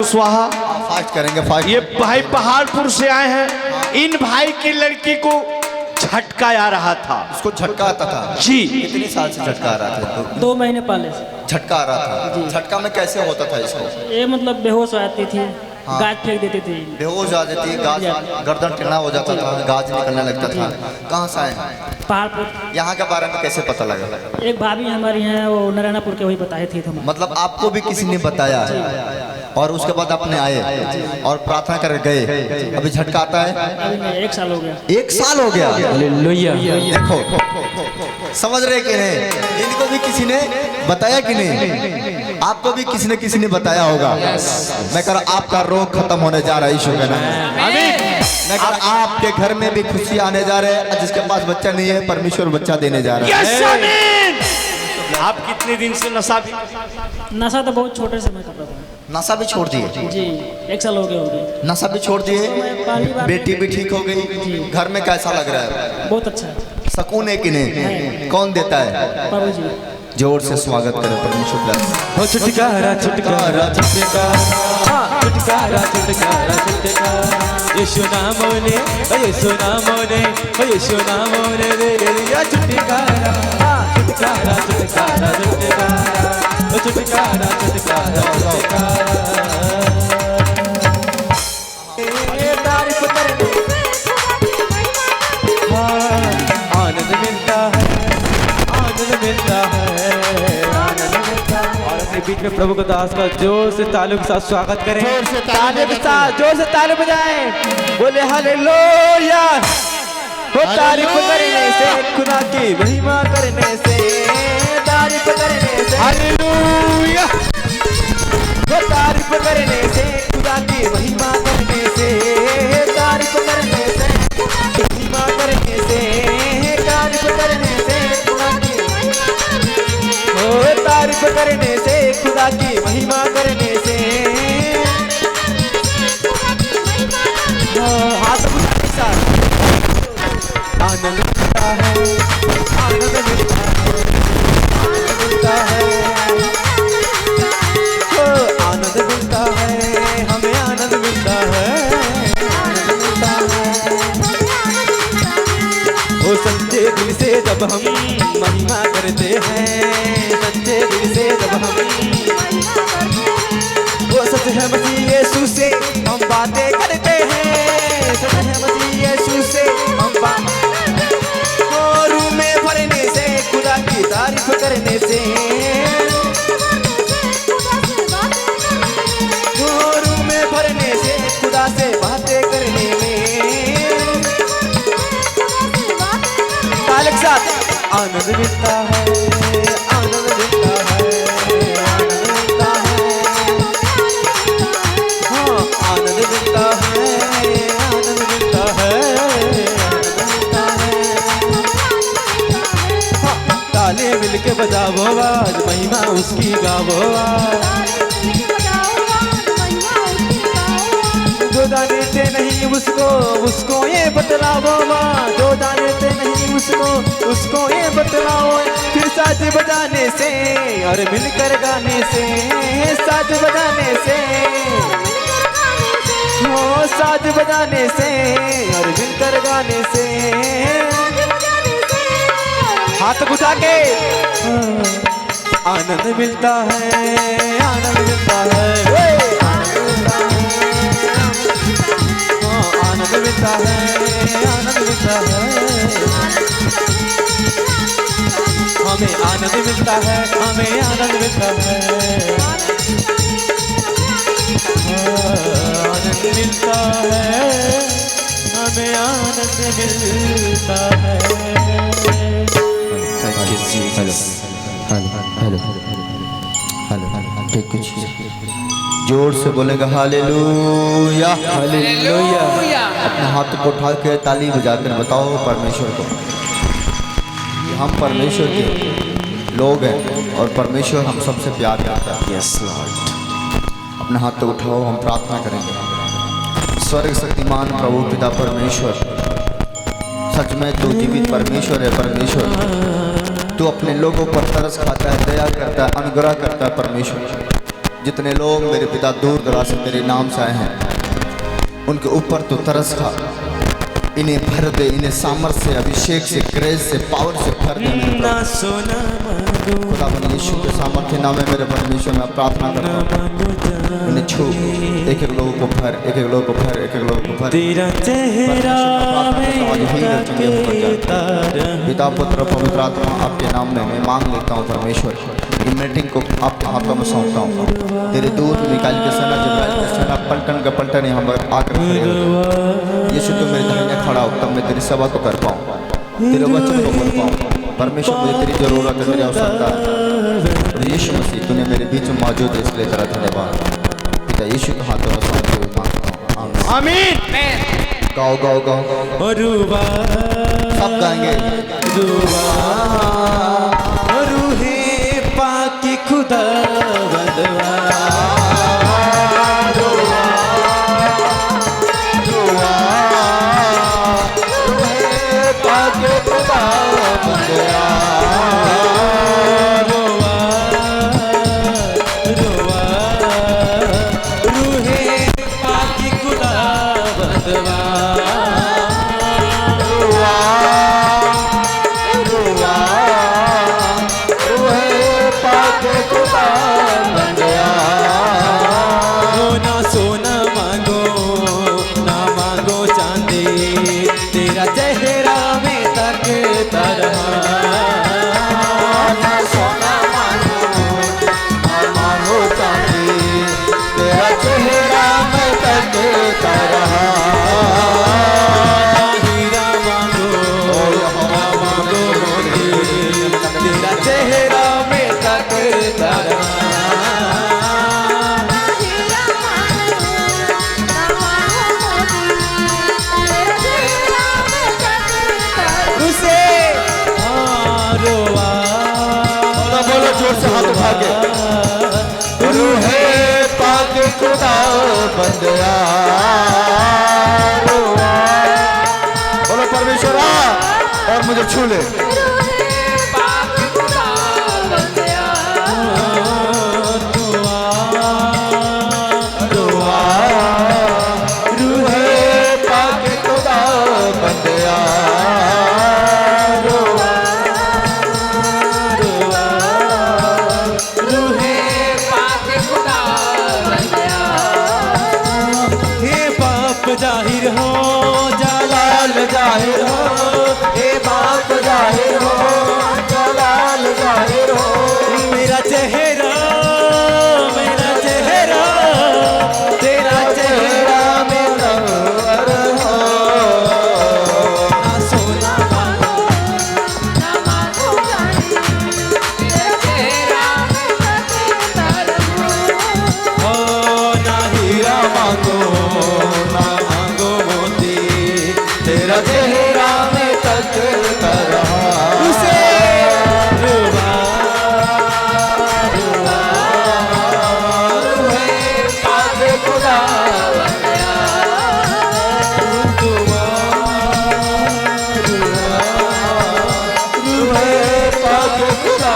Kushwaha. Fast करेंगे fast. ये भाई पहाड़पुर से आए हैं। इन भाई की लड़की को झटका आ रहा था। उसको झटका आता था जी। कितनी साल से झटका आ रहा था? 2 महीने पहले से झटका आ रहा था। झटका में कैसे होता था इसको? ये मतलब बेहोश हो जाती थी, हाँ। गाज फेंक देती थी। बेहोश आ जाती, गाज गर्दन टेढ़ा हो जाता था, गाज निकलने लगता था। कहाँ से आए हैं? पहाड़पुर। यहाँ के बारे में कैसे पता लगा? एक भाभी हमारी हैं, वो नारायणपुर के, वही बताए थे तुम। मतलब आपको भी किसी ने बताया और उसके बाद आपने आए और प्रार्थना कर गए। अभी झटका आता है? अभी नहीं, 1 साल हो गया। 1 साल हो गया। हालेलुया। देखो समझ रहे कि नहीं? इनको भी किसी ने बताया कि नहीं? आपको भी किसी ने बताया होगा। मैं कह रहा आपका रोग खत्म होने जा रहा है यीशु के नाम में। मैं कह रहा आपके घर में भी खुशी आने जा रहे हैं। जिसके पास बच्चा नहीं है परमेश्वर बच्चा देने जा रहा है। आप कितने दिन से नशा भी? नशा तो बहुत छोटे समय करता था नशा भी छोड़ दिए? जी, 1 साल हो गया। नशा भी छोड़ दिए, पहली बार बेटी भी ठीक हो गई। घर में कैसा लग रहा है? बहुत अच्छा है। सुकून है कि नहीं? कौन देता है? प्रभु जी। जोर से स्वागत करें परमेश्वर का। हो छुटकारा छुटकारा छुटकारा, हाँ छुटकारा छुटकारा छुटकारा। यीशु नाम ने, यीशु नाम ने, यीशु नाम ने दे दिया छुटकारा। हाँ छुटकारा छुटकारा छुटकारा, हो छुटकारा छुटकारा छुटकारा। तारीफ करने आनंद मिलता है, आनंद मिलता है, आनंद मिलता है। और अपने बीच में प्रभु को दास का जोर से तालियों के साथ स्वागत करें। तालियों के साथ जोर से ताली बजाएं, बोले हालेलुया। वो तारीफ करने से, खुदा की महिमा करने से, तारीफ करने से हालेलुया। वो तारीफ करने से, खुदा की महिमा करने से, तारीफ करने से, महिमा करने से, तारीफ करने से, खुदा की ओ तारीफ करने से, खुदा की महिमा करने से। हाथ उठाने के साथ आनंद मिलता है, आनंद मिलता है, आनंद मिलता है, आनंद मिलता है, हमें आनंद मिलता है, आनंद मिलता है। वो सच्चे दिल से जब हम महिमा करते हैं, सच्चे दिल से जब हम, वो सच है मसीह यीशु से हम बातें करते हैं, सच है मसीह यीशु से हम रूह में भरने से, खुदा की तारीफ करने से, रूह में भरने से, खुदा से बातें करने में ताले के साथ आनंद मिलता है, आनंद मिलता है, आनंद मिलता है, हाँ आनंद मिलता है, आनंद मिलता है, आनंद मिलता है। हाँ ताले मिलके बजावो आवाज, महिमा उसकी गावो आवाज। जो जानते नहीं उसको, उसको ये बतलाओ, जो जानते नहीं उसको ये बतलाओ। फिर साज बजाने से और मिलकर गाने से, साज बजाने से, हो साज बजाने से और मिलकर गाने से। हाथ उठा के आनंद मिलता है, आनंद मिलता है, आनंद मिलता है, आनंद मिलता है, हमें आनंद मिलता है, हमें आनंद मिलता है, आनंद मिलता है, हमें आनंद मिलता है। जोर से बोलेगा हालेलुया, हालेलुया। अपने हाथ को उठा के ताली बजाकर बताओ परमेश्वर को कि हम परमेश्वर के लोग हैं और परमेश्वर हम सबसे प्यार करता है। Yes Lord. अपने हाथ को उठाओ, हम प्रार्थना करेंगे। स्वर्ग शक्तिमान प्रभु पिता परमेश्वर, सच में तू जीवित परमेश्वर है। परमेश्वर तू अपने लोगों पर तरस खाता है, दया करता है, अनुग्रह करता है। परमेश्वर जितने लोग मेरे पिता दूर दराज से तेरे नाम से आए हैं उनके ऊपर तो तरस खा, इन्हें भर दे, इन्हें सामर्थ्य से, अभिषेक से, ग्रेस से, पावर से भर दे मेरे ना प्रभु। सोना मांगो खुदावन यीशु के सामर्थ्य नाम में मेरे परमेश्वर में प्रार्थना करता हूँ, इन्हें छू, एक एक लोगों को भर, एक एक लोगों को भर, एक एक लोगों को भर। तेरा चेहरा में तारा पिता पुत्र पवित्र आत्मा आपके नाम में मैं मांग लेता हूँ परमेश्वर, ये मीटिंग को आपके हाथों में सौंपता हूँ। तेरे दूत मिकाइल के सेना, जिब्राइल के सेना, पलटन का पलटन यहाँ पर आकर खड़े हो। यीशु तो मेरे दाहिने खड़ा हो तब मैं तेरी सेवा को कर पाऊँ, तेरे वचन को बोल पाऊँ। परमेश्वर मुझे तेरी जरूरत है, तेरी आवश्यकता है। और यीशु मसीह तूने मेरे बीच में मौजूद है, इसलिए तेरा धन्यवाद। पिता यीशु के हाथों में सौंपते हुए मांगता हूँ, आमीन। आमीन। गाओ गाओ गाओ, रुबा सब गाएंगे। रुबा रूहे पाकी खुदा बंदवा बंदया बोलो परमेश्वरा और मुझे छू ले। जाहिर हो जलाल जाहिर हो, हे बाप जाहिर हो जलाल जाहिर हो। मेरा चेहरा तेरा चेहरा मेरा हो। ना सोना मांगो ना मांगो तेरा चेहरा हो, ना हीरा मांगो तेरा चेहरा में तक करा उसे रुबा रुबा रूहे पाक खुदा बंदया रुबा रुबा रूहे पाक खुदा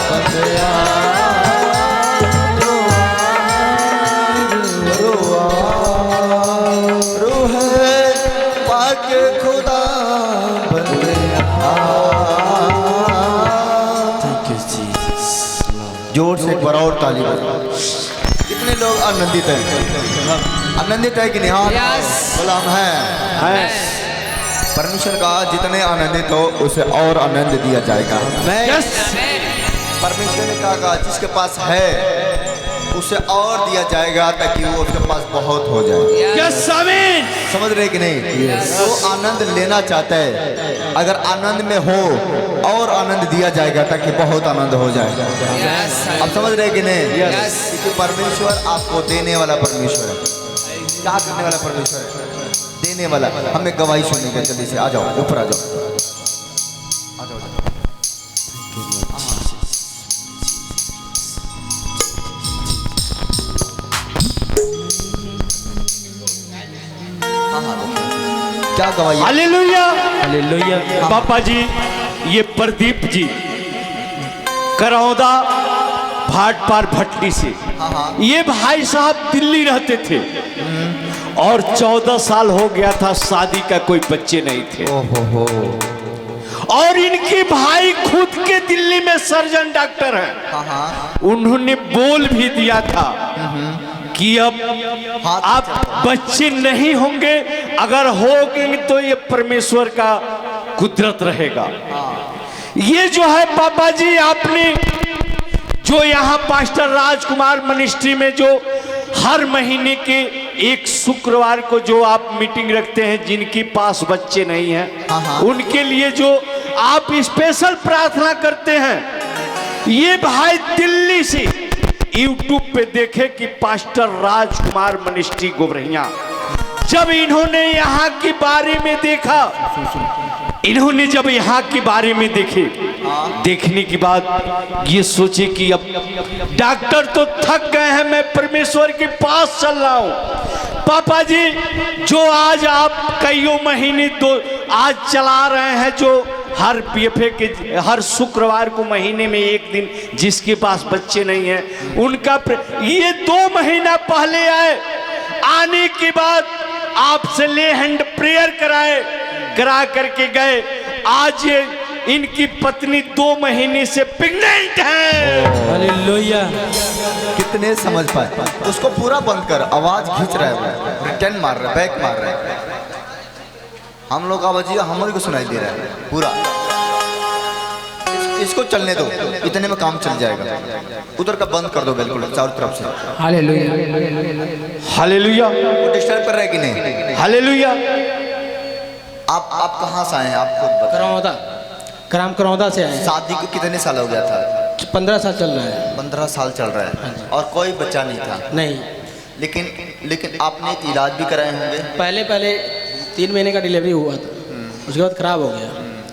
बंदया जोर से एक बार और ताली बजाओ। कितने लोग आनंदित हैं? आनंदित है कि नहीं? हाँ बोला हम हैं। परमेश्वर का जितने आनंदित हो उसे और आनंद दिया जाएगा। परमेश्वर ने कहा जिसके पास है उसे और दिया जाएगा ताकि वो उसके पास बहुत हो जाए। यस आमीन। समझ रहे कि नहीं? वो आनंद लेना चाहता है, अगर आनंद में हो और आनंद दिया जाएगा ताकि बहुत आनंद हो जाए। आप समझ रहे कि नहीं? क्योंकि परमेश्वर आपको देने वाला परमेश्वर है। क्या करने वाला परमेश्वर है? देने वाला। हमें गवाही सुनने का, जल्दी से आ जाओ, ऊपर आ जाओ, आ जाओ। क्या गवाही? Hallelujah hallelujah. पापा जी, ये प्रदीप जी करौदा भाट पार भट्टी से। हाँ। ये भाई साहब दिल्ली रहते थे और 14 साल हो गया था, शादी का कोई बच्चे नहीं थे। ओहो। और इनके भाई खुद के दिल्ली में सर्जन डॉक्टर हैं। हाँ। उन्होंने बोल भी दिया था कि अब आप बच्चे नहीं होंगे, अगर होंगे तो ये परमेश्वर का कुदरत रहेगा। ये जो है पापा जी, आपने जो यहाँ पास्टर राजकुमार मिनिस्ट्री में जो हर महीने के एक शुक्रवार को जो आप मीटिंग रखते हैं, जिनके पास बच्चे नहीं हैं उनके लिए जो आप स्पेशल प्रार्थना करते हैं, ये भाई दिल्ली से यूट्यूब पे देखे कि पास्टर राजकुमार मिनिस्ट्री गोबरहिया, जब इन्होंने यहाँ के बारे में देखा, इन्होंने जब यहाँ के बारे में देखने के बाद ये सोचे कि अब डॉक्टर तो थक गए हैं, मैं परमेश्वर के पास चल रहा हूँ। पापा जी, जो आज आप कईयों महीने आज चला रहे हैं, जो हर पीएफए के हर शुक्रवार को महीने में एक दिन जिसके पास बच्चे नहीं हैं उनका ये 2 महीना पहले आने के बाद आपसे ले हैंड प्रेयर करा करके गए। आज ये इनकी पत्नी 2 महीने से प्रेग्नेंट है। हालेलुया। कितने समझ पाए? उसको पूरा बंद कर, आवाज खींच रहा है, रिटर्न मार रहा है, बैक मार रहा है। हम लोग आवाज हमारे को सुनाई दे रहा है पूरा। इसको चलने दो, इतने में काम चल जाएगा। उधर का बंद कर दो बिल्कुल चारों तरफ से। हालेलुया। हालेलुया। वो डिस्टर्ब कर रहा है कि नहीं? हालेलुया। आप कहाँ से आए हैं? आप खुद करौदा, ग्राम करौदा से आए। शादी को कितने साल हो गया था? 15 साल चल रहा है। 15 साल चल रहा है और कोई बच्चा नहीं था? नहीं। लेकिन आपने इलाज भी कराए होंगे? पहले 3 महीने का डिलीवरी हुआ था, उसके बाद ख़राब हो गया।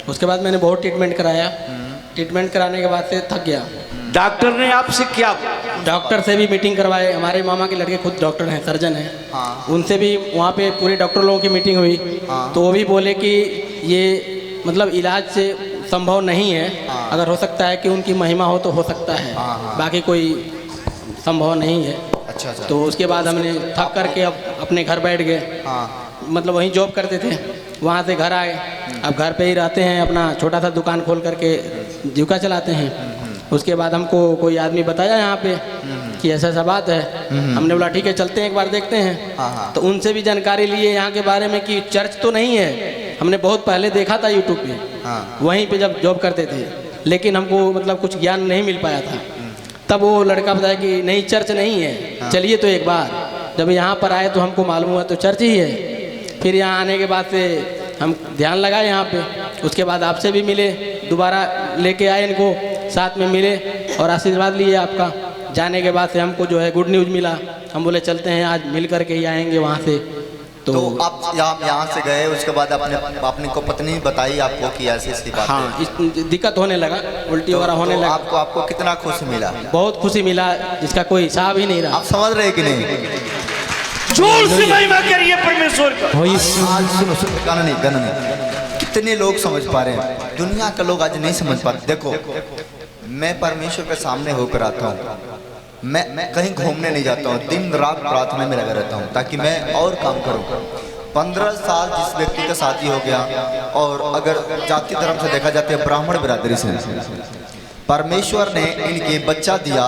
उसके बाद मैंने बहुत ट्रीटमेंट कराया। ट्रीटमेंट कराने के बाद से थक गया। डॉक्टर ने आपसे क्या? डॉक्टर से भी मीटिंग करवाए। हमारे मामा के लड़के खुद डॉक्टर हैं, सर्जन हैं। हाँ। उनसे भी वहाँ पे पूरे डॉक्टर लोगों की मीटिंग हुई। हाँ। तो वो भी बोले कि ये मतलब इलाज से संभव नहीं है। हाँ। अगर हो सकता है कि उनकी महिमा हो तो हो सकता है। हाँ। बाकी कोई संभव नहीं है। अच्छा। तो उसके बाद हमने थक करके अब अपने घर बैठ गए। हाँ। मतलब वहीं जॉब करते थे, वहाँ से घर आए। अब घर पे ही रहते हैं, अपना छोटा सा दुकान खोल करके जीविका चलाते हैं। उसके बाद हमको कोई आदमी बताया यहाँ पे कि ऐसा ऐसा बात है। हमने बोला ठीक है, चलते हैं, एक बार देखते हैं। हाँ। तो उनसे भी जानकारी लिए यहाँ के बारे में कि चर्च तो नहीं है। हमने बहुत पहले देखा था यूट्यूब पे। हाँ। वहीं पे जब जॉब करते थे, लेकिन हमको मतलब कुछ ज्ञान नहीं मिल पाया था। तब वो लड़का बताया कि नहीं, चर्च नहीं है, चलिए तो एक बार। जब यहाँ पर आए तो हमको मालूम हुआ तो चर्च ही है। फिर यहाँ आने के बाद से हम ध्यान लगाए यहाँ पे। उसके बाद आपसे भी मिले, दोबारा लेके आए इनको, साथ में मिले और आशीर्वाद लिए आपका। जाने के बाद से हमको जो है गुड न्यूज़ मिला। हम बोले चलते हैं, आज मिल करके ही आएंगे वहाँ से। तो आप यहाँ से गए, उसके बाद अपने को पत्नी बताई आपको कि ऐसी बात है? हाँ, दिक्कत होने लगा, उल्टी वगैरह होने लगा। आपको कितना खुशी मिला? बहुत खुशी मिला, जिसका कोई हिसाब ही नहीं रहा। आप समझ रहे कि नहीं? जोर से महिमा करिए परमेश्वर का। सुनो, गाना नहीं। कितने लोग समझ पा रहे हैं? दुनिया के लोग आज नहीं समझ पाते। देखो, मैं परमेश्वर के सामने होकर आता हूँ, मैं कहीं घूमने नहीं जाता हूँ, दिन रात प्रार्थना में लगा रहता हूँ ताकि मैं और काम करूँ। 15 साल जिस व्यक्ति का शादी हो गया, और अगर जाति धर्म से देखा जाता है ब्राह्मण बिरादरी से, परमेश्वर ने इनके बच्चा दिया,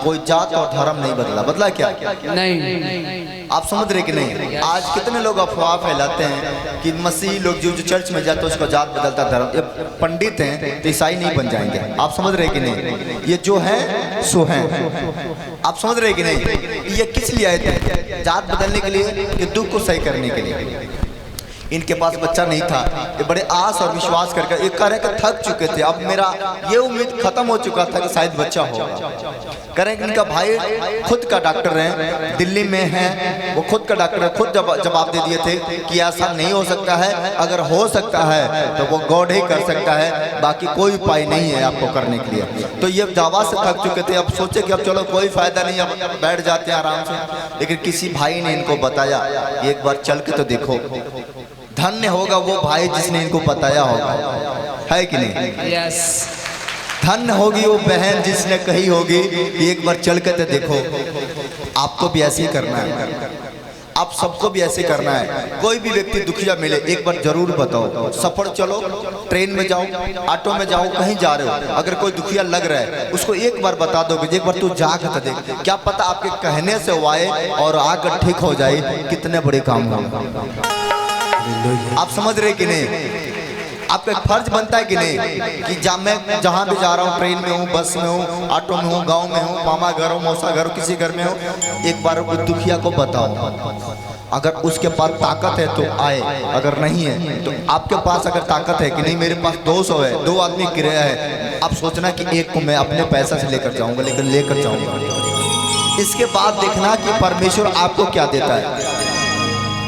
कोई जात और धर्म नहीं बदला क्या? नहीं। आप समझ रहे कि नहीं? आज कितने लोग अफवाह फैलाते हैं कि मसीह लोग जो चर्च में जाते हैं उसका जात बदलता धर्म। ये पंडित हैं तो ईसाई नहीं बन जाएंगे। आप समझ रहे कि नहीं? ये जो है सो है। आप समझ रहे कि नहीं? ये किस लिए आए थे? जात बदलने के लिए कि दुख को सही करने के लिए। इनके पास बच्चा नहीं था, ये बड़े आस और विश्वास करके ये कह रहे कि थक चुके थे। अब मेरा ये उम्मीद खत्म हो चुका था कि शायद बच्चा होगा। कह रहे कि इनका भाई खुद का डॉक्टर है, दिल्ली में है, वो खुद का डॉक्टर है। खुद जवाब दे दिए थे कि ऐसा नहीं हो सकता है, अगर हो सकता है तो वो गॉड ही कर सकता है, बाकी कोई उपाय नहीं है आपको करने के लिए। तो ये दवा से थक चुके थे। अब सोचे कि अब चलो कोई फायदा नहीं, अब बैठ जाते हैं आराम से। लेकिन किसी भाई ने इनको बताया, एक बार चल के तो देखो। धन्य होगा वो भाई जिसने इनको बताया होगा, है कि नहीं? यस। धन्य होगी वो बहन जिसने कही होगी कि एक बार चल के तो देखो। आपको भी ऐसे ही करना है, आप सबको भी ऐसे करना है। कोई भी व्यक्ति दुखिया मिले एक बार जरूर बताओ। सफर चलो, ट्रेन में जाओ, ऑटो में जाओ, कहीं जा रहे हो, अगर कोई दुखिया लग रहा है उसको एक बार बता दोगे, एक बार तू जाकर तो देख, क्या पता आपके कहने से वो आए और आकर ठीक हो जाए। कितने बड़े काम हो। आप समझ रहे कि नहीं? आपका एक फर्ज बनता है कि नहीं कि मैं जहाँ भी जा रहा हूँ, ट्रेन में हूँ, बस में हूँ, ऑटो में हूँ, गांव में हूँ, मामा घर हो, मौसा घर हो, किसी घर में हो, एक बार वो दुखिया को बताओ। अगर उसके पास ताकत है तो आए, अगर नहीं है तो आपके पास अगर ताकत है कि नहीं मेरे पास 200 है, 2 आदमी किराया है, आप सोचना कि एक को मैं अपने पैसा से लेकर जाऊंगा, लेकिन लेकर जाऊंगा। इसके बाद देखना कि परमेश्वर आपको क्या देता है।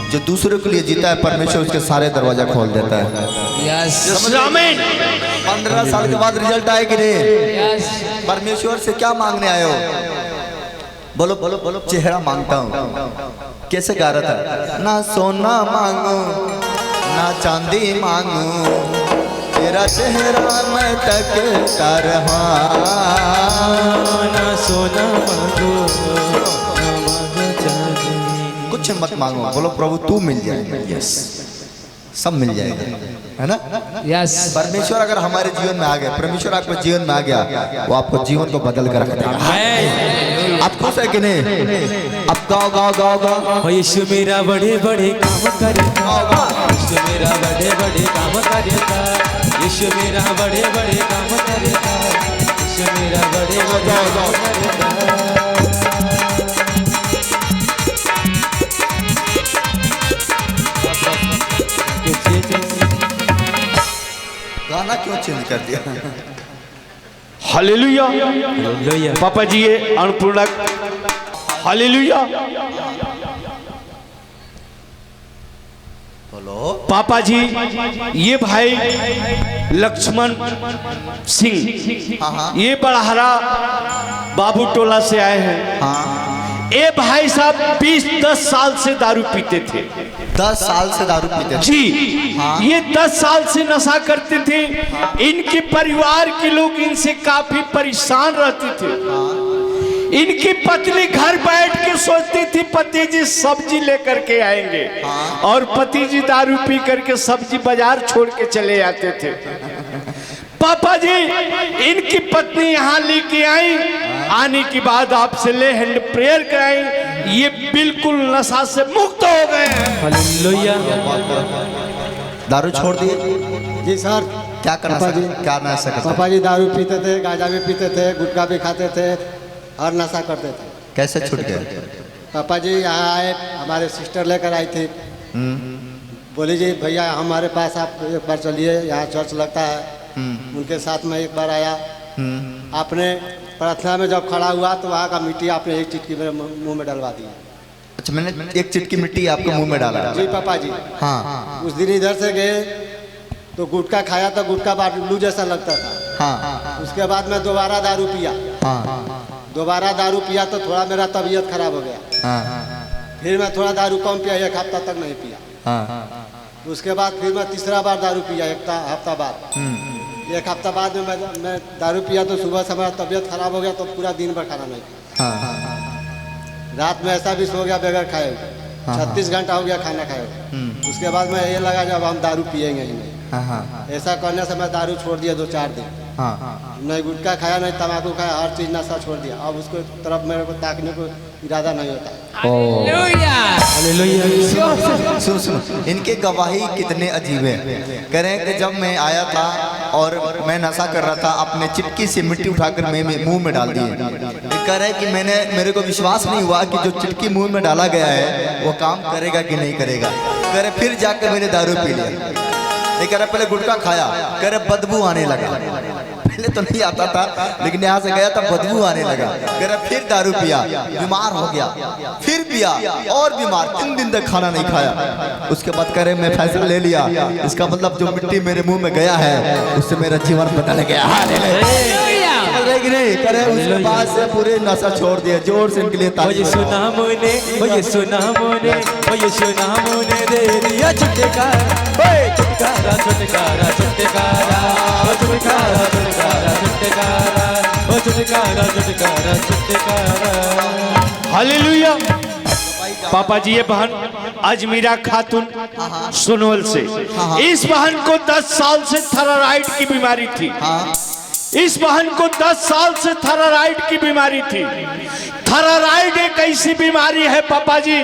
जो दूसरे के लिए जीता है परमेश्वर उसके सारे दरवाजा खोल देता है। आमीन। 15 साल के बाद रिजल्ट आए कि नहीं? परमेश्वर से क्या मांगने आए हो? बोलो बोलो बोलो। चेहरा मांगता हूँ। कैसे गा रहा था? ना सोना मांगू ना चांदी मांगू, तेरा चेहरा मैं तकता रहा। ना सोना मांगो ना मांगो चांदी, कुछ मत मांगो, बोलो प्रभु तू मिल जाए। यस, सब मिल जाएगा, है ना? यस। परमेश्वर अगर हमारे जीवन में आ गया, परमेश्वर आपके जीवन में आ गया, वो आपको जीवन को बदल कर रख देगा। आप खुश है कि नहीं? अब गाओ गाओ गाओ गाओ। यीशु मेरा बड़े बड़े काम करेगा, यीशु मेरा बड़े बड़े काम करेगा, यीशु मेरा बड़े बड़े काम करेगा, यीशु मेरा बड़े बड़े काम करेगा। गाना क्यों चेंज कर दिया? हालेलुया। पापा जी ये अन्नपूर्णा, हालेलुया। बोलो पापा जी ये भाई लक्ष्मण सिंह, हाँ। ये बड़हरा बाबू टोला से आए हैं। हाँ। ये भाई साहब 20-10 साल से दारू पीते थे। 10 साल से दारू पीते थे? जी। हाँ। ये 10 साल से नशा करते थे। इनके परिवार के लोग इनसे काफी परेशान रहते थे। इनकी पत्नी घर बैठ के सोचती थी पति जी सब्जी लेकर के आएंगे, और पति जी दारू पी करके सब्जी बाजार छोड़ के चले आते थे। पापा जी इनकी पत्नी यहाँ लेके आई, आने के बाद आपसे ले हैंड प्रेयर कराई, ये बिल्कुल नशा से मुक्त हो गए हैं। हालेलुया। दारू छोड़ दिए? जी सर। क्या करना पापा जी, क्या नशा करते? पापा जी दारू पीते थे, गांजा भी पीते थे, गुटखा भी खाते थे और नशा करते थे। कैसे छूट गए? पापा जी यहाँ आए, हमारे सिस्टर लेकर आई थी, बोली जी भैया हमारे पास आप एक बार चलिए, यहाँ चर्च लगता है। उनके साथ में एक बार आया। आपने प्रार्थना में जब खड़ा हुआ तो वहाँ का मिट्टी आपने एक चिटकी मेरे मुंह में डलवा दी। अच्छा, मैंने एक चिटकी मिट्टी आपके मुंह में डाला? जी पापा जी। हाँ। उस दिन इधर से गए तो गुटखा खाया तो गुटखा बाटलू जैसा लगता था। हाँ। उसके बाद में दोबारा दारू पिया। हाँ। दोबारा दारू पिया तो थोड़ा मेरा तबीयत खराब हो गया। हाँ। फिर मैं थोड़ा दारू कम पिया, 1 हफ्ता तक नहीं पिया। हाँ। उसके बाद फिर मैं तीसरा बार दारू पिया, 1 हफ्ता बाद। 1 हफ्ता बाद में मैं दारू पिया तो सुबह से मेरा तबीयत खराब हो गया, तो पूरा दिन भर खाना नहीं खाया। हाँ। रात में ऐसा भी सो गया बगैर खाए। 36 घंटा हो गया खाना खाए। उसके बाद मैं ये लगा जब हम दारू पिएंगे ही नहीं। हाँ। ऐसा करने से मैं दारू छोड़ दिया 2-4 दिन। हाँ। नहीं गुटखा खाया, नहीं तम्बाकू खाया, हर चीज़ नशा छोड़ दिया। अब उसको तरफ मेरे को ताकने को इरादा नहीं होता। सुनो सुनो, इनके गवाही कितने अजीब है। कह रहे हैं कि जब मैं आया था और मैं नशा कर रहा था, अपने चिटकी से मिट्टी उठाकर मुंह में डाल दिए। ये कह रहे हैं कि मेरे को विश्वास नहीं हुआ कि जो चिटकी मुंह में डाला गया है वो काम करेगा कि नहीं करेगा। कह रहे फिर जाकर मैंने दारू पी लिया। ये कह रहे पहले गुटखा खाया, कह रहे बदबू आने लगा। पहले तो नहीं आता था, लेकिन यहाँ से गया था बदबू आने लगा। कह रहा फिर दारू पिया, बीमार हो गया, फिर पिया और बीमार, 3 दिन तक खाना नहीं खाया। उसके बाद कह रहे मैं फैसला ले लिया, इसका मतलब जो मिट्टी मेरे मुंह में गया है उससे मेरा जीवन बदल गया। रहे कि नहीं करे, उसके बाद से पूरे नशा छोड़ दिया। जोर से इनके लिए ताली ये बजाओ। सुना मोने, ये सुना मोने, ये सुना मोने दे दिया छुटकारा, छुटकारा छुटकारा छुटकारा, छुटकारा छुटकारा छुटकारा, छुटकारा छुटकारा छुटकारा। हालेलुया। पापा जी, ये बहन अजमीरा खातून सोनवल से, इस बहन को 10 साल से थायराइड की बीमारी थी। इस बहन को 10 साल से थायराइड की बीमारी थी। थायराइड एक ऐसी बीमारी है पापा जी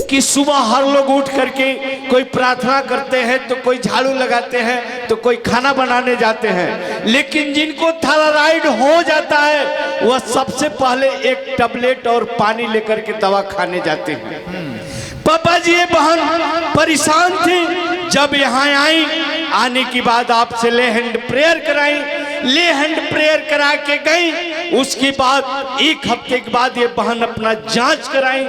कि सुबह हर लोग उठ करके कोई प्रार्थना करते हैं, तो कोई झाड़ू लगाते हैं, तो कोई खाना बनाने जाते हैं, लेकिन जिनको थायराइड हो जाता है वह सबसे पहले एक टैबलेट और पानी लेकर के दवा खाने जाते हैं। पापा जी, ये बहन परेशान थी। जब यहाँ आई, आने के बाद आपसे ले हैंड प्रेयर कराई, ले हैंड प्रेयर करा के गई। उसके बाद 1 हफ्ते के बाद ये बहन अपना जांच कराई।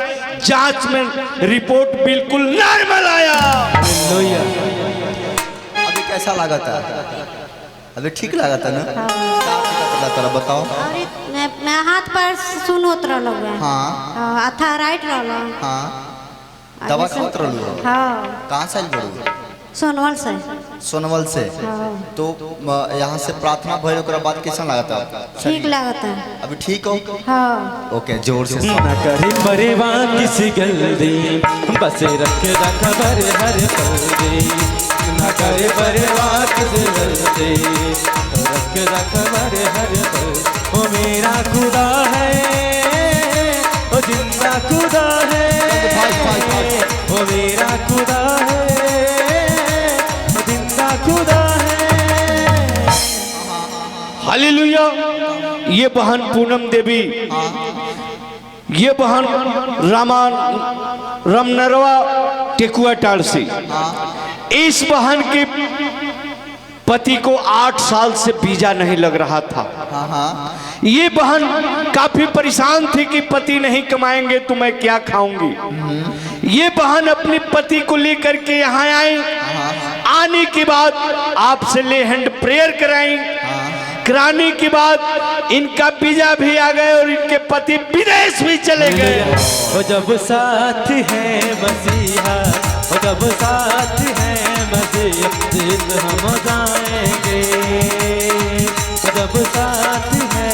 जांच में रिपोर्ट बिल्कुल नॉर्मल आया। अभी कैसा लगा था? अभी ठीक लगा था ना? क्या बताओ। मैं हाथ पर सुन होत रहलो है। हाँ थायराइड रहलो। हाँ, दवा खात रहलो। हाँ, कहाँ से आई बड़ू? सोनवल से। सोनवल से। तो यहाँ से प्रार्थना भइल, ओकरा बाद कैसा लगा था? ठीक लगता है। अभी ठीक हो? हाँ। ओके, जोर से ना करे मरेवा किसी गलती, बस रखे जा खबर हर पलदी। ना करे मरेवा किसी गलती, रखे जा खबर हर पलदी। वो मेरा खुदा है, वो जिंदा खुदा है, वो मेरा खुदा है, वो जिंदा खुदा है। हालेलुया। ये बहन पूनम देवी, ये बहन रामनरवा टेकुआ टाड़ से, इस बहन के पति को 8 साल से वीजा नहीं लग रहा था। ये बहन काफी परेशान थी कि पति नहीं कमाएंगे तो मैं क्या खाऊंगी। ये बहन अपने पति को लेकर के यहाँ आई। आने के बाद आपसे ले हैंड प्रेयर कराई। कराने के बाद इनका वीजा भी आ गए और इनके पति विदेश भी चले गए। वो जब साथ है मसीहा, वो जब साथ है मसीहा, जिद हम जाएंगे। वो जब साथ है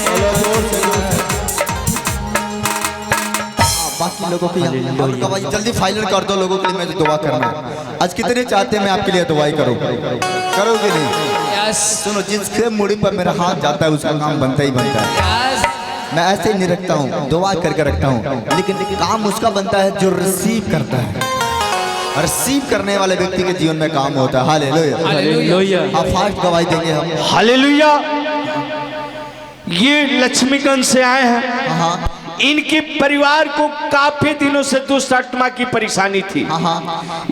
बाकी लोगों के लिए जल्दी फाइनल कर दो। लोगों के लिए मैं दुआ करना है। आज कितने चाहते हैं मैं आपके लिए दुआई करूं? करोगे नहीं? सुनो, जिसके मुड़ी पर मेरा हाथ जाता है उसका काम बनता ही बनता है। मैं ऐसे ही नहीं रखता हूँ, दुआ करके रखता हूँ, लेकिन काम उसका बनता है जो रिसीव करता है। रिसीव करने वाले व्यक्ति के जीवन में काम होता है। हालेलुया। आप फास्ट गवाही देंगे हम। हालेलुया। ये लक्ष्मीगंज से आए हैं। इनके परिवार को काफी दिनों से दुष्ट आत्मा की परेशानी थी।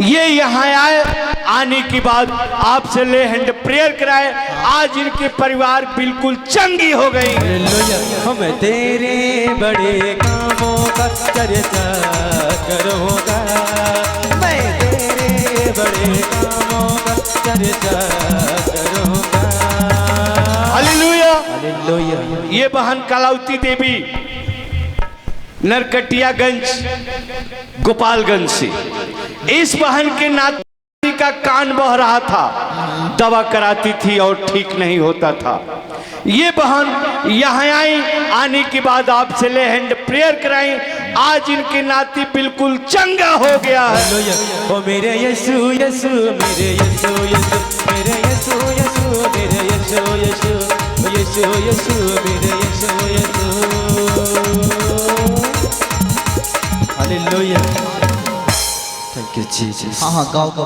ये यहाँ आए, आने के बाद आपसे ले हैंड प्रेयर कराए। आज इनके परिवार बिल्कुल चंगी हो गई। हम तेरे बड़े कामों का चर्चा करूँगा, मैं तेरे बड़े कामों का चर्चा करूँगा। हालेलुया। हालेलुया। ये बहन कलावती देवी नरकटियागंज गोपालगंज से, इस बहन के नाती का कान बह रहा था, दवा कराती थी और ठीक नहीं होता था। ये बहन यहाँ आई, आने के बाद आपसे ले हैंड प्रेयर कराई। आज इनके नाती बिल्कुल चंगा हो गया है। ओ मेरे यीशु यीशु, मेरे यीशु यीशु, मेरे यीशु यीशु, मेरे यीशु यीशु, यीशु यीशु, मेरे यीशु यीशु। हालेलुया। Thank you Jesus. हाँ, गाँव का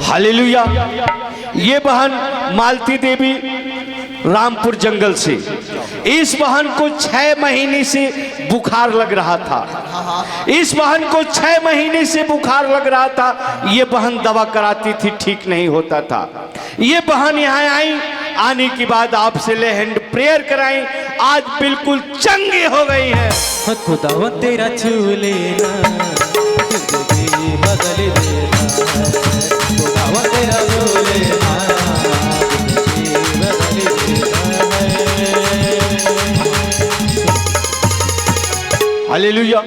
हालेलुया। ये बहन मालती देवी रामपुर जंगल से, इस बहन को 6 महीने से बुखार लग रहा था। इस बहन को 6 महीने से बुखार लग रहा था। ये बहन दवा कराती थी, ठीक नहीं होता था। ये बहन यहाँ आई, आने के बाद आपसे ले हैंड प्रेयर कराई। आज बिल्कुल चंगी हो गई है। खुदा तेरा छू लेना जिंदगी बदल देना है। खुदा तेरा छू लेना जिंदगी बदल देना है। हालेलुया।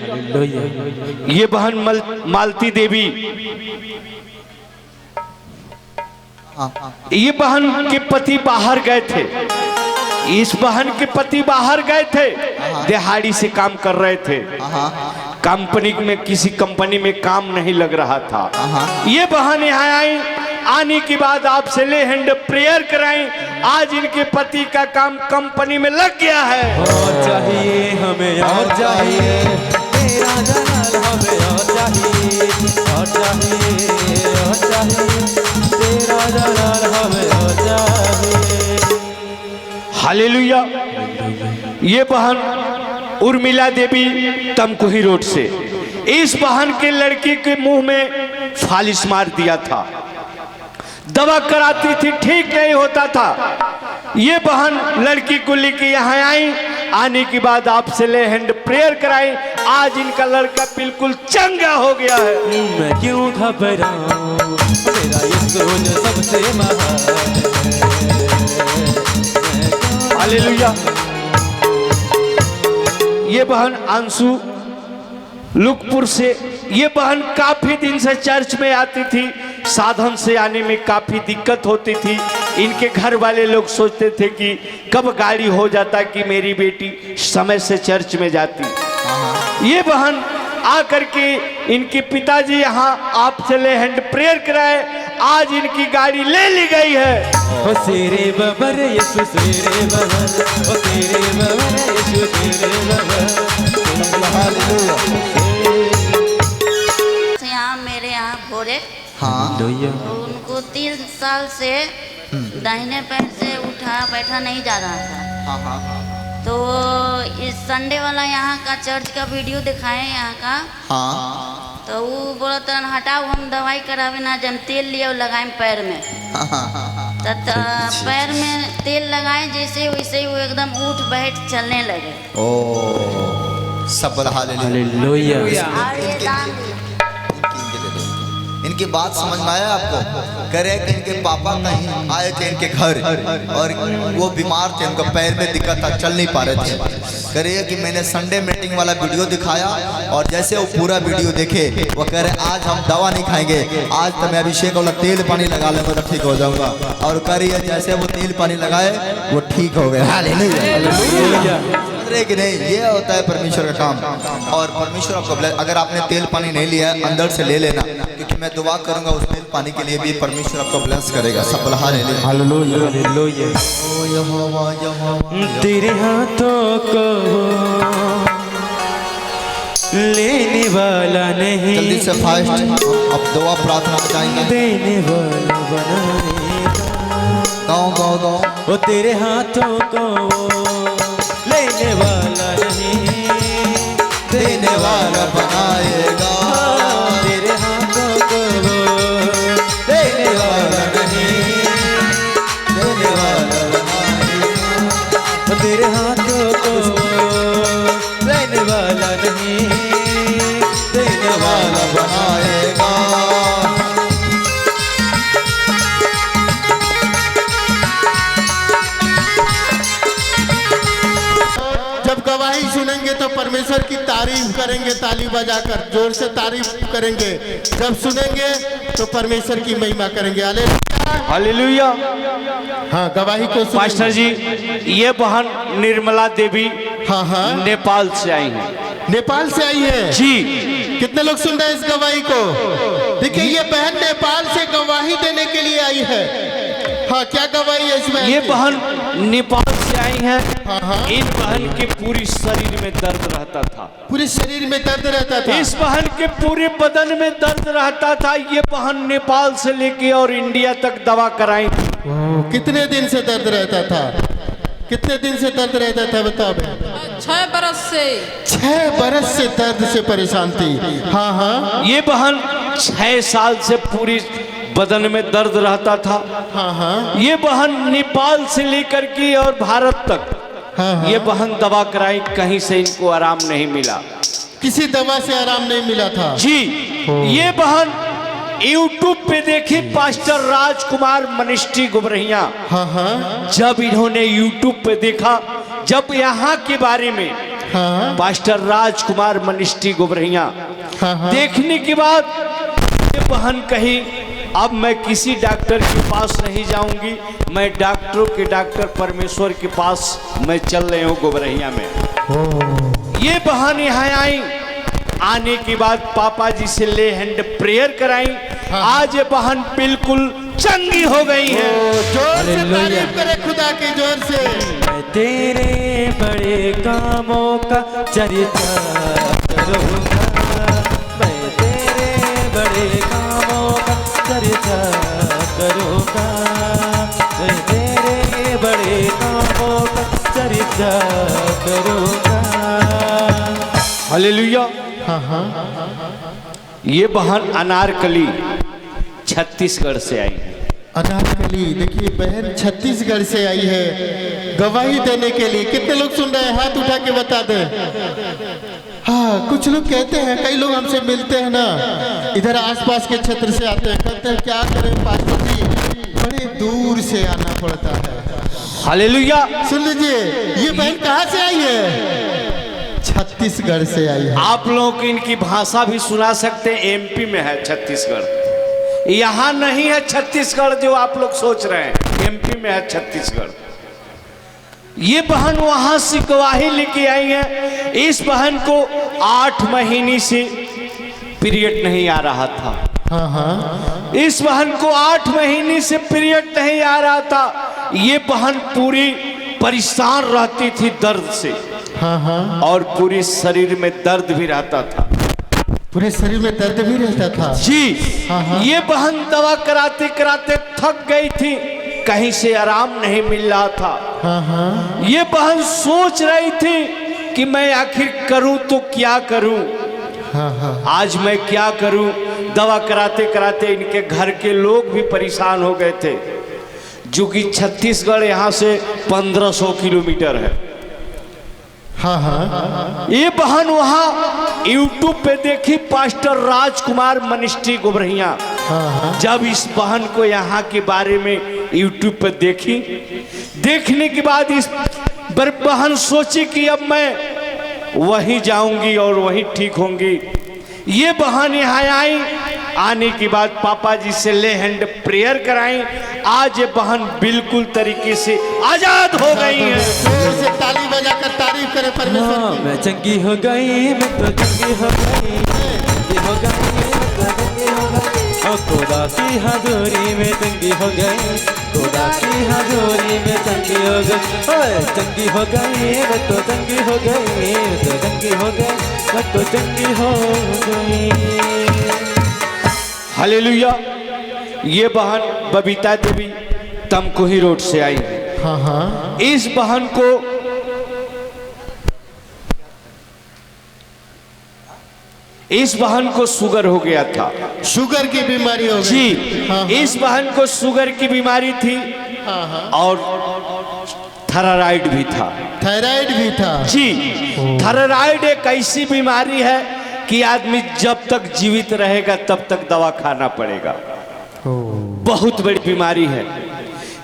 ये बहन मालती देवी, ये बहन के पति बाहर गए थे। इस बहन के पति बाहर गए थे, दिहाड़ी से काम कर रहे थे। कंपनी में, किसी कंपनी में काम नहीं लग रहा था। ये बहन यहाँ आई, आने के बाद आपसे ले हैंड प्रेयर कराएं। आज इनके पति का काम कंपनी में लग गया है। और चाहिए हमें, और चाहिए तेरा जलाल हमें, और चाहिए, और चाहिए, और चाहिए तेरा जलाल हमें, और चाहिए। हालेलुया। ये बहन उर्मिला देवी तमकुही रोड से, इस बहन के लड़के के मुंह में फालिश मार दिया था। दवा कराती थी, ठीक नहीं होता था। ये बहन लड़की को लेके यहाँ आई, आने के बाद आपसे ले हैंड प्रेयर कराई। आज इनका लड़का बिल्कुल चंगा हो गया है। मैं क्यों घबराऊं, तेरा यीशु जो सबसे महान है। हालेलुया। ये बहन अंशु लुकपुर से, ये बहन काफी दिन से चर्च में आती थी। साधन से आने में काफी दिक्कत होती थी। इनके घर वाले लोग सोचते थे कि कब गाड़ी हो जाता कि मेरी बेटी समय से चर्च में जाती। ये बहन आकर के इनके पिताजी यहाँ आपसे ले हैंड प्रेयर कराए। आज इनकी गाड़ी ले ली गई है। ओ तेरे बबर यीशु तेरे बबर, ओ तेरे बबर यीशु तेरे बबर। हालेलुया। यहाँ मेरे यहाँ भोरे, हाँ तो उनको 3 साल से दाहिने पैर से उठा बैठा नहीं जा रहा था। तो इस संडे वाला यहाँ का चर्च का वीडियो दिखाए यहाँ का। तो वो बोला तरन हटाओ, हम दवाई करावे ना, जब तेल लिए और लगाए पैर में। तो पैर में तेल लगाए जैसे वैसे ही वो एकदम उठ बैठ चलने लगे। ओ सब हालेलुया। और ये दान दिए। इनकी बात समझ में आया आपको? कह रहे कि इनके पापा कहीं आए थे इनके घर और वो बीमार थे, उनका पैर में दिक्कत था, चल नहीं पा रहे थे। कह रहे कि मैंने संडे मीटिंग वाला वीडियो दिखाया और जैसे वो पूरा वीडियो देखे, वो कह रहे आज हम दवा नहीं खाएंगे, आज तो मैं अभिषेक वाला तेल पानी लगा लूंगा तो ठीक हो जाऊंगा। और कह रही है जैसे वो तेल पानी लगाए वो ठीक हो गए। हालेलुया। कि नहीं, ये होता है परमेश्वर का काम। और परमेश्वर आपको अगर आपने तेल पानी नहीं लिया है अंदर से ले लेना, क्योंकि मैं दुआ करूंगा उस तेल पानी के लिए भी परमेश्वर आपको ब्लेस करेगा। सब हालेलुया। तेरे हाथों को लेने वाला नहीं, जल्दी से फास्ट अब दुआ प्रार्थना में जाएंगे। देने वाला बनाएगा। गाँव वो तेरे हाथों को लेने वाला नहीं, देने वाला बनाएगा। तेरे हाथों को लेने वाला नहीं, देने वाला बनाएगा। तेरे हाथों को लेने वाला नहीं, देने वाला बनाएगा। जब गवाही सुनेंगे तो परमेश्वर की तारीफ करेंगे, ताली बजाकर जोर से तारीफ करेंगे। जब सुनेंगे तो परमेश्वर की महिमा करेंगे। हालेलुया। हाँ, गवाही को सुनेंगे। मास्टर जी, ये बहन निर्मला देवी हाँ नेपाल से आई है। नेपाल से आई है जी। कितने लोग सुन रहे हैं इस गवाही को? देखिए ये बहन नेपाल से गवाही देने के लिए आई है। हाँ, क्या गवाही है इसमें? ये बहन नेपाल से आई है। इन बहन के पूरी शरीर में दर्द रहता था। पूरे शरीर में दर्द रहता था। इस बहन के पूरे बदन में दर्द रहता था। ये बहन नेपाल से लेके और इंडिया तक दवा कराई। कितने दिन से दर्द रहता था? कितने दिन से दर्द रहता था बताओ? 6 बरस से। 6 बरस से दर्द से परेशान थी। हाँ। ये बहन 6 साल से पूरी बदन में दर्द रहता था। ये बहन नेपाल से लेकर के और भारत तक ये बहन दवा कराई, कहीं से इनको आराम नहीं मिला। किसी दवा से आराम नहीं मिला था जी। ये बहन YouTube पे देखी पास्टर राजकुमार मिनिस्ट्री गुबरहिया। जब इन्होंने YouTube पे देखा, जब यहाँ के बारे में हाँ। पास्टर राजकुमार मनिस्ट्री गोबरहिया। हाँ। देखने के बाद ये बहन कही अब मैं किसी डॉक्टर के पास नहीं जाऊंगी, मैं डॉक्टरों के डॉक्टर परमेश्वर के पास मैं चल रही हूँ गोबरहिया में। ये बहन यहाँ आई, आने के बाद पापा जी से ले हैंड प्रेयर कराई। आज ये बहन बिल्कुल चंगी हो गई है। जोर से तारीफ करे खुदा के जोर से। मैं तेरे बड़े कामों का चरित्र करूँगा, मैं तेरे बड़े कामों का चरित्र करूँगा, मैं तेरे बड़े कामों का चरित्र करूँगा। हालेलुया। हाँ। ये बहन अनारकली छत्तीसगढ़ से आई है। अनारकली, देखिए बहन छत्तीसगढ़ से आई है गवाही देने के लिए। कितने लोग सुन रहे हैं? हाथ उठा के बता दें। हाँ, कुछ लोग कहते हैं, कई लोग हमसे मिलते हैं ना, इधर आसपास के क्षेत्र से आते हैं, कहते हैं क्या करें पास्टर जी, बड़े दूर से आना पड़ता है। हालेलुया। सुन लीजिए, ये बहन कहाँ से आई है? छत्तीसगढ़ से आई है। आप लोगों को इनकी भाषा भी सुना सकते हैं। एमपी में है छत्तीसगढ़, यहाँ नहीं है छत्तीसगढ़ जो आप लोग सोच रहे हैं, एमपी में है छत्तीसगढ़। ये बहन वहां से गवाही लेके आई है। इस बहन को 8 महीने से पीरियड नहीं आ रहा था। हाँ। इस बहन को 8 महीने से पीरियड नहीं आ रहा था। ये बहन पूरी परेशान रहती थी दर्द से। हाँ। और पूरे शरीर में दर्द भी रहता था। पूरे शरीर में दर्द भी रहता था जी। हाँ। ये बहन दवा कराते कराते थक गई थी, कहीं से आराम नहीं मिल रहा था। हाँ। ये बहन सोच रही थी कि मैं आखिर करूं तो क्या करूं। हाँ। आज मैं क्या करूं। दवा कराते कराते इनके घर के लोग भी परेशान हो गए थे, जो कि छत्तीसगढ़ यहाँ से 1500 किलोमीटर है। हाँ। ये बहन वहाँ यूट्यूब पे देखी पास्टर राजकुमार मनिस्ट्री गोबरहिया। जब इस बहन को यहाँ के बारे में यूट्यूब पे देखी, देखने के बाद इस बहन सोची कि अब मैं वहीं जाऊंगी और वहीं ठीक होंगी। ये बहन यहाँ आई, आने के बाद पापा जी से ले हैंड प्रेयर कराई। आज ये बहन बिल्कुल तरीके से आजाद हो गई है। जोर से ताली बजाकर तारीफ करे परमेश्वर की। मैं चंगी हो गई, मैं तो चंगी हो गई, चंगी हो गई, मैं तो चंगी हो गई। और खुदा की हजूरी में चंगी हो गई, खुदा की हजूरी में चंगी हो गई। ओए चंगी हो गई, मैं तो चंगी हो गई, मैं तो चंगी हो गई, मैं तो चंगी हो गई। हालेलुया। ये बहन बबीता देवी तमकुही रोड से आई। हाँ। इस बहन को शुगर हो गया था। शुगर की बीमारी हो गई जी। हाँ। इस बहन को शुगर की बीमारी थी और थायराइड भी था। थायराइड भी था जी। थायराइड एक ऐसी बीमारी है कि आदमी जब तक जीवित रहेगा तब तक दवा खाना पड़ेगा। बहुत बड़ी बीमारी है।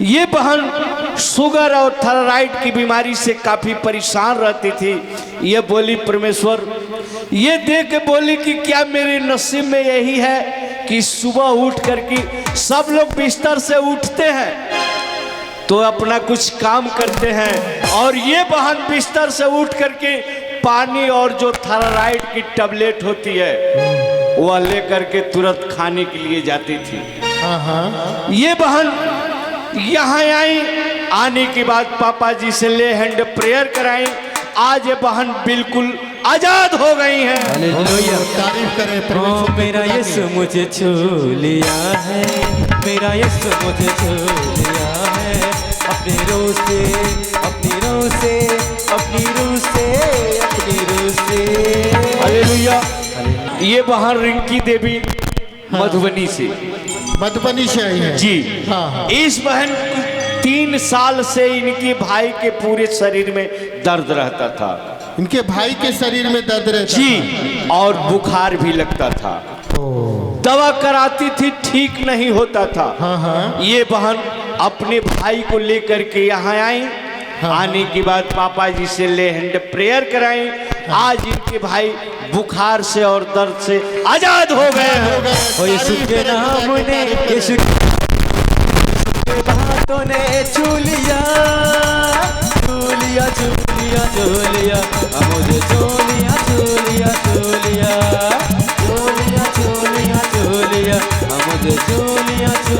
ये बहन शुगर और थायराइड की बीमारी से काफी परेशान रहती थी। ये बोली परमेश्वर, ये देख के बोली कि क्या मेरे नसीब में यही है कि सुबह उठ करके सब लोग बिस्तर से उठते हैं तो अपना कुछ काम करते हैं, और ये बहन बिस्तर से उठ करके पानी और जो थायराइड की टैबलेट होती है वह लेकर के तुरंत खाने के लिए जाती थी। ये बहन यहाँ आई, आने के बाद पापा जी से ले हैंड प्रेयर कराई। आज ये बहन बिल्कुल आजाद हो गई हैं। तारीफ करें परमेश्वर। मेरा यीशु मुझे छू लिया है, मेरा यीशु मुझे छू लिया है। अपनी रूह से, अपनी रूह से, अपनी रूह से, अपनी रूह से। हालेलुया। ये बहन रिंकी देवी मधुबनी से, मधुबनी से आई है जी। हाँ। इस बहन 3 साल से इनके भाई के पूरे शरीर में दर्द रहता था। इनके भाई के शरीर में दर्द रहता जी, और बुखार भी लगता था। दवा कराती थी, ठीक नहीं होता था। ये बहन अपने भाई को लेकर के यहाँ आई। आने के बाद पापा जी से ले हैंड प्रेयर कराई। आज इनके भाई बुखार से और दर्द से आजाद हो गए हैं। ओ यीशु के नाम ने, यीशु के बातों ने छू लिया, छू लिया, छू लिया, छू लिया, मुझे छू लिया, छू लिया, छू लिया, छू लिया, छू लिया, छू लिया, मुझे छू लिया, छू